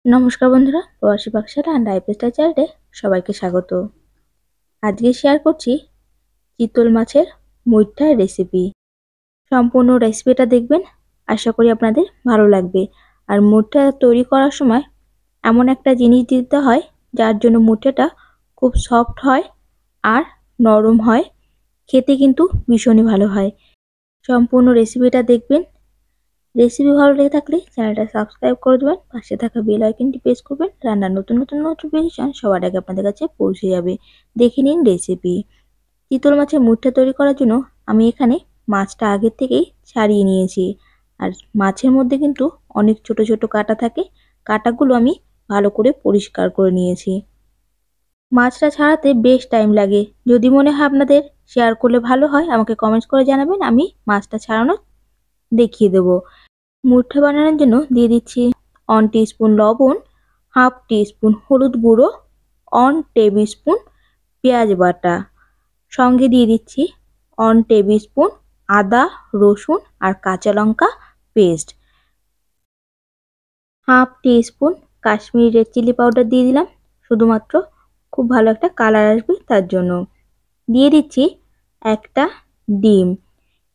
নমস্কার বন্ধুরা, প্রবাসী পাকশালা অ্যান্ড লাইফস্টাইল চ্যানেলে সবাইকে স্বাগত। আজকে শেয়ার করছি চিতল মাছের মুইঠ্যার রেসিপি। সম্পূর্ণ রেসিপিটা দেখবেন, আশা করি আপনাদের ভালো লাগবে। আর মুইঠ্যা তৈরি করার সময় এমন একটা জিনিস দিতে হয় যার জন্য মুইঠ্যাটা খুব সফট হয় আর নরম হয়, খেতে কিন্তু ভীষণই ভালো হয়। সম্পূর্ণ রেসিপিটা দেখবেন। রেসিপি ভালো লেগে থাকলে চ্যানেলটা সাবস্ক্রাইব করে দেবেন, পাশে থাকা বেল আইকনটি প্রেস করবেন। রান্নার নতুন নতুন নোটিফিকেশন সবার আগে আপনাদের কাছে পৌঁছে যাবে। দেখে নিন রেসিপি। চিতল মাছের মুঠটা তৈরি করার জন্য আমি এখানে মাছটা আগের থেকেই ছাড়িয়ে নিয়েছি। আর মাছের মধ্যে কিন্তু অনেক ছোট ছোট কাঁটা থাকে, কাঁটাগুলো আমি ভালো করে পরিষ্কার করে নিয়েছি। মাছটা ছাড়াতে বেশ টাইম লাগে। যদি মনে হয় আপনাদের শেয়ার করলে ভালো হয়, আমাকে কমেন্টস করে জানাবেন, আমি মাছটা ছাড়ানো দেখিয়ে দেবো। মুঠটা বানানোর জন্য দিয়ে দিচ্ছি 1 টিস্পুন লবণ, হাফ টিস্পুন হলুদ গুঁড়ো, 1 টেবিল স্পুন পেঁয়াজ বাটা, সঙ্গে দিয়ে দিচ্ছি 1 টেবিল স্পুন আদা, রসুন আর কাঁচা লঙ্কা paste, half teaspoon Kashmiri red chili powder দিয়ে দিলাম, শুধুমাত্র খুব ভালো একটা কালার আসবে তার জন্য। দিয়ে দিচ্ছি একটা ডিম।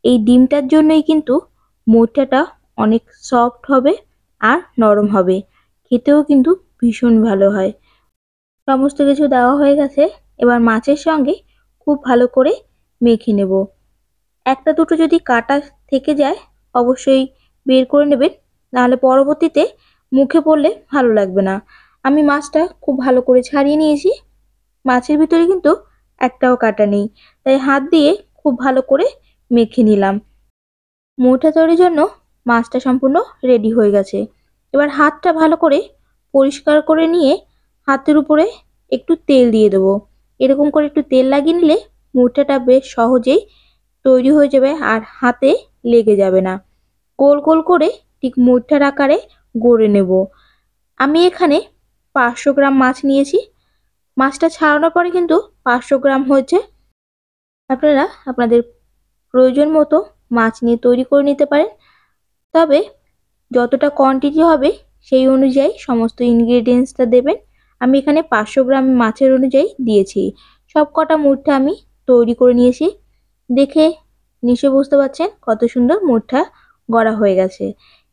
এই ডিমটার জন্যই কিন্তু মুঠটা অনেক সফট হবে আর নরম হবে, খেতেও কিন্তু ভীষণ ভালো হয়। সমস্ত কিছু দেওয়া হয়ে গেছে, এবার মাছের সঙ্গে খুব ভালো করে মেখে নেব। একটা দুটো যদি কাটা থেকে যায় অবশ্যই বের করে নেবেন, নাহলে পরবর্তীতে মুখে পড়লে ভালো লাগবে না। আমি মাছটা খুব ভালো করে ছাড়িয়ে নিয়েছি, মাছের ভিতরে কিন্তু একটাও কাটা নেই, তাই হাত দিয়ে খুব ভালো করে মেখে নিলাম। মুঠা তৈরির জন্য মাছটা সম্পূর্ণ রেডি হয়ে গেছে। এবার হাতটা ভালো করে পরিষ্কার করে নিয়ে হাতের উপরে একটু তেল দিয়ে দেবো। এরকম করে একটু তেল লাগিয়ে নিলে মুঠাটা বেশ সহজেই তৈরি হয়ে যাবে আর হাতে লেগে যাবে না। গোল গোল করে ঠিক মুঠার আকারে গড়ে নেব। আমি এখানে 500 গ্রাম মাছ নিয়েছি। মাছটা ছাড়ানোর পরে কিন্তু 500 গ্রাম হয়েছে। আপনারা আপনাদের প্রয়োজন মতো মাছ নিয়ে তৈরি করে নিতে পারেন, তবে যতটা কোয়ান্টিটি হবে সেই অনুযায়ী সমস্ত ইনগ্রেডিয়েন্টসটা দেবেন। আমি এখানে 500 গ্রাম মাছের অনুযায়ী দিয়েছি। সব কটা মুঠা আমি তৈরি করে নিয়েছি। দেখে নিশ্চয়ই বুঝতে পারছেন কত সুন্দর মুঠা গড়া হয়ে গেছে।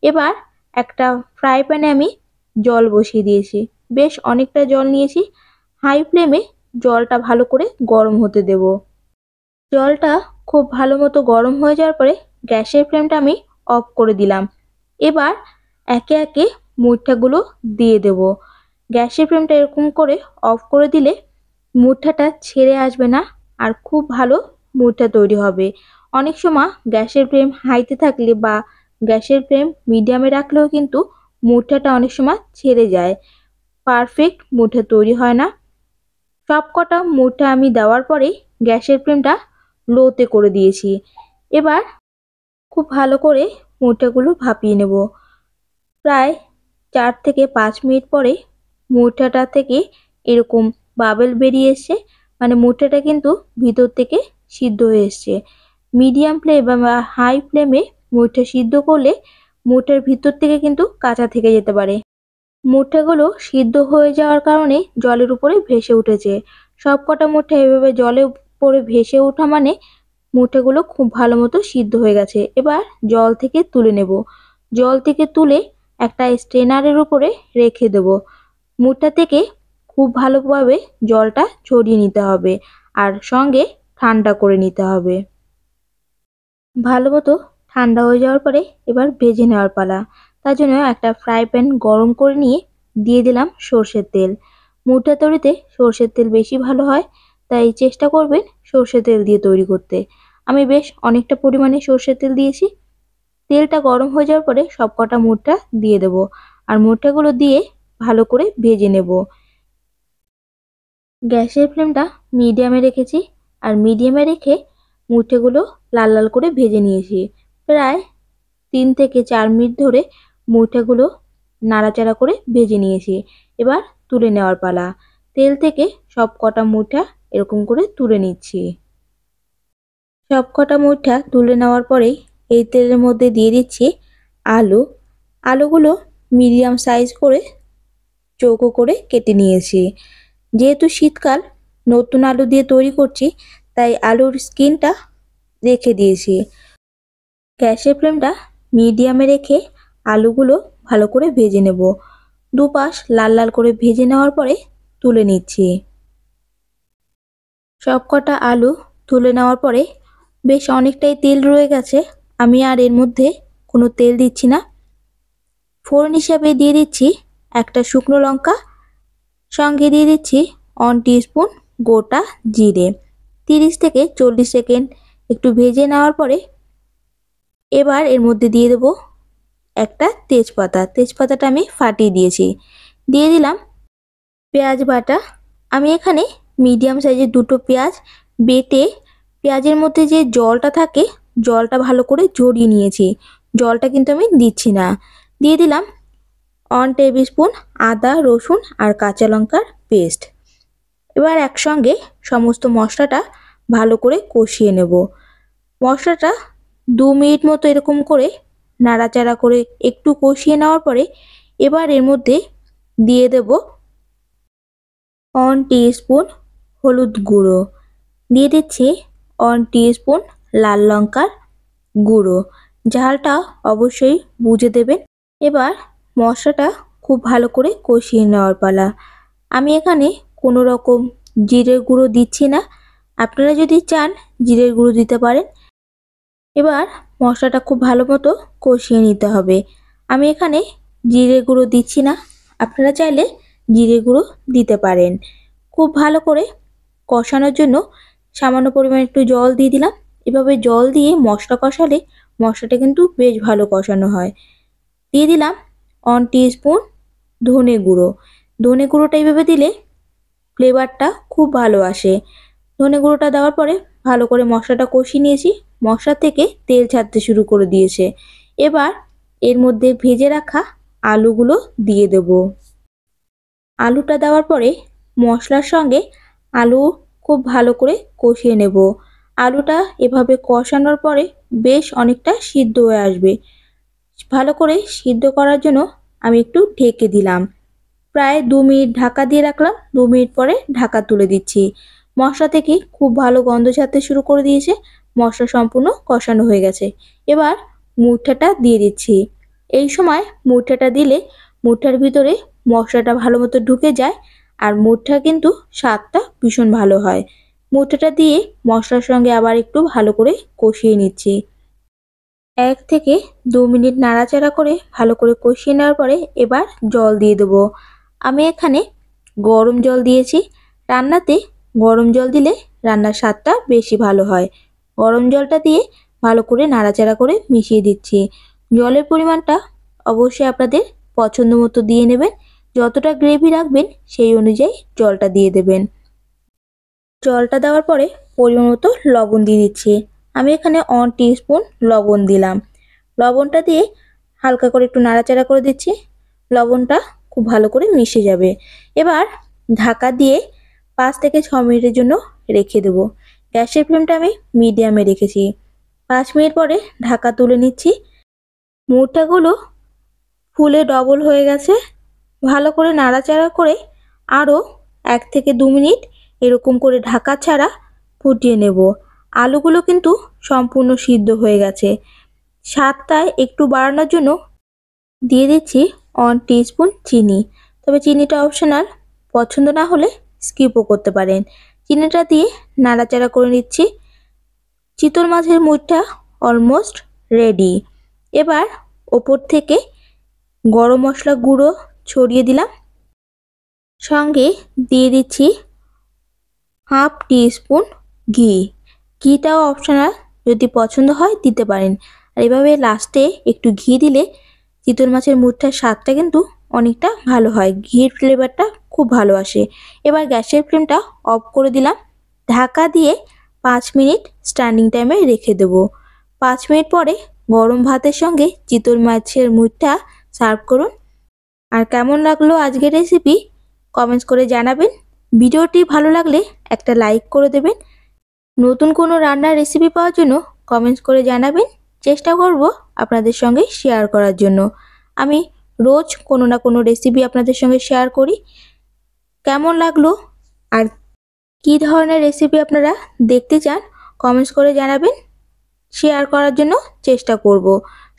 এবার একটা ফ্রাই প্যানে আমি জল বসিয়ে দিয়েছি, বেশ অনেকটা জল নিয়েছি। হাই ফ্লেমে জলটা ভালো করে গরম হতে দেব। জলটা খুব ভালো মতো গরম হয়ে যাওয়ার পরে গ্যাসের ফ্লেমটা আমি অফ করে দিলাম। এবার একে একে মুঠাগুলো দিয়ে দেব। গ্যাসের ফ্লেমটা এরকম করে অফ করে দিলে মুঠাটা ছেড়ে আসবে না আর খুব ভালো মুঠা তৈরি হবে। অনেক সময় গ্যাসের ফ্লেম হাইতে থাকলে বা গ্যাসের ফ্লেম মিডিয়ামে রাখলেও কিন্তু মুঠাটা অনেক সময় ছেড়ে যায়, পারফেক্ট মুঠা তৈরি হয় না। সব কটা মুঠা আমি দেওয়ার পরেই গ্যাসের ফ্লেমটা লোতে করে দিয়েছি। এবার খুব ভালো করে মুঠাগুলো ভাপিয়ে নেব। প্রায় 4 থেকে 5 মিনিট পরে মুঠাটা থেকে এরকম বাবেল বেরিয়ে এসছে, মানে মুঠাটা কিন্তু ভিতর থেকে সিদ্ধ হয়ে এসছে। মিডিয়াম ফ্লেম বা হাই ফ্লেমে মুঠা সিদ্ধ করলে মুঠার ভিতর থেকে কিন্তু কাঁচা থেকে যেতে পারে। মুঠাগুলো সিদ্ধ হয়ে যাওয়ার কারণে জলের উপরে ভেসে উঠেছে। সব কটা মুঠা এভাবে জলের উপরে ভেসে ওঠা মানে মুঠাগুলো খুব ভালো মতো সিদ্ধ হয়ে গেছে। এবার জল থেকে তুলে নেব। জল থেকে তুলে একটা স্ট্রেনারের উপরে রেখে দেব। মুঠা থেকে খুব ভালোভাবে জলটা ছড়িয়ে নিতে হবে আর সঙ্গে ঠান্ডা করে নিতে হবে। ভালো মতো ঠান্ডা হয়ে যাওয়ার পরে এবার ভেজে নেওয়ার পালা। তার জন্য একটা ফ্রাই প্যান গরম করে নিয়ে দিয়ে দিলাম সর্ষের তেল। মুঠা তৈরিতে সর্ষের তেল বেশি ভালো হয়, তাই চেষ্টা করবেন সর্ষের তেল দিয়ে তৈরি করতে। আমি বেশ অনেকটা পরিমাণে সর্ষের তেল দিয়েছি। তেলটা গরম হয়ে যাওয়ার পরে সব কটা মুঠা দিয়ে দেবো আর মুঠাগুলো দিয়ে ভালো করে ভেজে নেব। গ্যাসের ফ্লেমটা মিডিয়ামে রেখেছি আর মিডিয়ামে রেখে মুঠেগুলো লাল লাল করে ভেজে নিয়েছি। প্রায় 3 থেকে 4 মিনিট ধরে মুঠেগুলো নাড়াচাড়া করে ভেজে নিয়েছি। এবার তুলে নেওয়ার পালা। তেল থেকে সব কটা মুঠা এরকম করে তুলে নিচ্ছি। সব কটা মুঠা তুলে নেওয়ার পরেই এই তেলের মধ্যে দিয়ে দিচ্ছি আলু। আলুগুলো মিডিয়াম সাইজ করে চৌকো করে কেটে নিয়েছি। যেহেতু শীতকাল, নতুন আলু দিয়ে তৈরি করছি, তাই আলুর স্কিনটা রেখে দিয়েছি। গ্যাসের ফ্লেমটা মিডিয়ামে রেখে আলুগুলো ভালো করে ভেজে নেব। দুপাশ লাল লাল করে ভেজে নেওয়ার পরে তুলে নিচ্ছি। সবকটা আলু তুলে নেওয়ার পরে বেশ অনেকটাই তেল রয়ে গেছে, আমি আর এর মধ্যে কোনো তেল দিচ্ছি না। ফোড়ন হিসাবে দিয়ে দিচ্ছি একটা শুকনো লঙ্কা, সঙ্গে দিয়ে দিচ্ছি 1 টিস্পুন গোটা জিরে। 30 থেকে 40 সেকেন্ড একটু ভেজে নেওয়ার পরে এবার এর মধ্যে দিয়ে দেব একটা তেজপাতা। তেজপাতাটা আমি ফাটিয়ে দিয়েছি। দিয়ে দিলাম পেঁয়াজ বাটা। আমি এখানে মিডিয়াম সাইজের দুটো পেঁয়াজ বেটে পেঁয়াজের মধ্যে যে জলটা থাকে, জলটা ভালো করে ঝরিয়ে নিয়েছি। জলটা কিন্তু আমি দিচ্ছি না। দিয়ে দিলাম 1 টেবিল স্পুন আদা, রসুন আর কাঁচা লঙ্কার পেস্ট। এবার একসঙ্গে সমস্ত মশলাটা ভালো করে কষিয়ে নেব। মশলাটা 2 মিনিট মতো এরকম করে নাড়াচাড়া করে একটু কষিয়ে নেওয়ার পরে এবার এর মধ্যে দিয়ে দেব 1 টিস্পুন হলুদ গুঁড়ো, দিয়ে দিচ্ছি 1 টিস্পুন লাল লঙ্কার গুঁড়ো। ঝালটা অবশ্যই বুঝে দেবেন। এবার মশলাটা খুব ভালো করে কষিয়ে নেওয়ার পালা। আমি এখানে কোনো রকম জিরের গুঁড়ো দিচ্ছি না, আপনারা যদি চান জিরের গুঁড়ো দিতে পারেন। এবার মশলাটা খুব ভালো মতো কষিয়ে নিতে হবে। আমি এখানে জিরে গুঁড়ো দিচ্ছি না, আপনারা চাইলে জিরে গুঁড়ো দিতে পারেন। খুব ভালো করে কষানোর জন্য সামান্য পরিমাণে একটু জল দিয়ে দিলাম। এভাবে জল দিয়ে মশলা কষালে মশলাটা কিন্তু বেশ ভালো কষানো হয়। দিয়ে দিলাম 1 টিস্পুন ধনে গুঁড়ো। ধনে গুঁড়োটা এইভাবে দিলে ফ্লেভারটা খুব ভালো আসে। ধনে গুঁড়োটা দেওয়ার পরে ভালো করে মশলাটা কষিয়ে নিয়েছি। মশলা থেকে তেল ছাড়তে শুরু করে দিয়েছে। এবার এর মধ্যে ভেজে রাখা আলুগুলো দিয়ে দেব। আলুটা দেওয়ার পরে মশলার সঙ্গে আলু খুব ভালো করে কষিয়ে নেব। আলুটা এভাবে কষানোর পরে বেশ অনেকটা সিদ্ধ হয়ে আসবে। ভালো করে সিদ্ধ করার জন্য আমি একটু ঢেকে দিলাম। প্রায় 2 মিনিট ঢাকা দিয়ে রাখলাম। 2 মিনিট পরে ঢাকা তুলে দিচ্ছি। মশলা থেকে খুব ভালো গন্ধ ছাড়তে শুরু করে দিয়েছে। মশলা সম্পূর্ণ কষানো হয়ে গেছে। এবার মুঠাটা দিয়ে দিচ্ছি। এই সময় মুঠাটা দিলে মুঠার ভিতরে মশলাটা ভালো মতো ঢুকে যায়, আর মুঠা কিন্তু স্বাদটা ভীষণ ভালো হয়। মুঠাটা দিয়ে মশলার সঙ্গে আবার একটু ভালো করে কষিয়ে নিচ্ছি। 1 থেকে 2 মিনিট নাড়াচাড়া করে ভালো করে কষিয়ে নেওয়ার পরে এবার জল দিয়ে দেবো। আমি এখানে গরম জল দিয়েছি। রান্নাতে গরম জল দিলে রান্নার স্বাদটা বেশি ভালো হয়। গরম জলটা দিয়ে ভালো করে নাড়াচাড়া করে মিশিয়ে দিচ্ছি। জলের পরিমাণটা অবশ্যই আপনাদের পছন্দ মতো দিয়ে নেবেন। যতটা গ্রেভি রাখবেন সেই অনুযায়ী জলটা দিয়ে দেবেন। জলটা দেওয়ার পরে পরিমাণ মতো লবণ দিয়ে দিচ্ছি। আমি এখানে 1 টিস্পুন লবণ দিলাম। লবণটা দিয়ে হালকা করে একটু নাড়াচাড়া করে দিচ্ছি। লবণটা খুব ভালো করে মিশে যাবে। এবার ঢাকা দিয়ে 5 থেকে 6 মিনিটের জন্য রেখে দেব। গ্যাসের ফ্লেমটা আমি মিডিয়ামে রেখেছি। 5 মিনিট পরে ঢাকা তুলে নিচ্ছি। মুঠাগুলো ফুলে ডবল হয়ে গেছে। ভালো করে নাড়াচাড়া করে আরও 1 থেকে 2 মিনিট এরকম করে ঢাকা ছাড়া ফুটিয়ে নেব। আলুগুলো কিন্তু সম্পূর্ণ সিদ্ধ হয়ে গেছে। স্বাদটা একটু বাড়ানোর জন্য দিয়ে দিচ্ছি 1 টিস্পুন চিনি। তবে চিনিটা অপশনাল, পছন্দ না হলে স্কিপও করতে পারেন। চিনিটা দিয়ে নাড়াচাড়া করে নিচ্ছি। চিতল মাছের মুঠটা অলমোস্ট রেডি। এবার ওপর থেকে গরম মশলা গুঁড়ো ছড়িয়ে দিলাম। সঙ্গে দিয়ে দিচ্ছি 1/2 টিস্পুন ঘি। ঘিটাও অপশনাল, যদি পছন্দ হয় দিতে পারেন। আর এভাবে লাস্টে একটু ঘি দিলে চিতল মাছের মুঠটার স্বাদটা কিন্তু অনেকটা ভালো হয়। ঘির ফ্লেভারটা খুব ভালো আসে। এবার গ্যাসের ফ্লেমটা অফ করে দিলাম। ঢাকা দিয়ে 5 মিনিট স্ট্যান্ডিং টাইমে রেখে দেবো। 5 মিনিট পরে গরম ভাতের সঙ্গে চিতল মাছের মুঠটা সার্ভ করুন। আর কেমন লাগলো আজকের রেসিপি কমেন্টস করে জানাবেন। ভিডিওটি ভালো লাগলে একটা লাইক করে দেবেন। নতুন কোনো রান্নার রেসিপি পাওয়ার জন্য কমেন্টস করে জানাবেন। চেষ্টা করব আপনাদের সঙ্গে শেয়ার করার জন্য। আমি রোজ কোনো না কোনো রেসিপি আপনাদের সঙ্গে শেয়ার করি। কেমন লাগলো আর কী ধরনের রেসিপি আপনারা দেখতে চান কমেন্টস করে জানাবেন, শেয়ার করার জন্য চেষ্টা করব।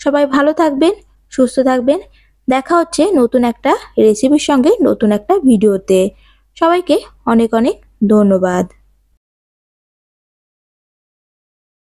সবাই ভালো থাকবেন, সুস্থ থাকবেন। দেখা হচ্ছে নতুন একটা রেসিপির সঙ্গে নতুন একটা ভিডিওতে। সবাইকে অনেক অনেক ধন্যবাদ।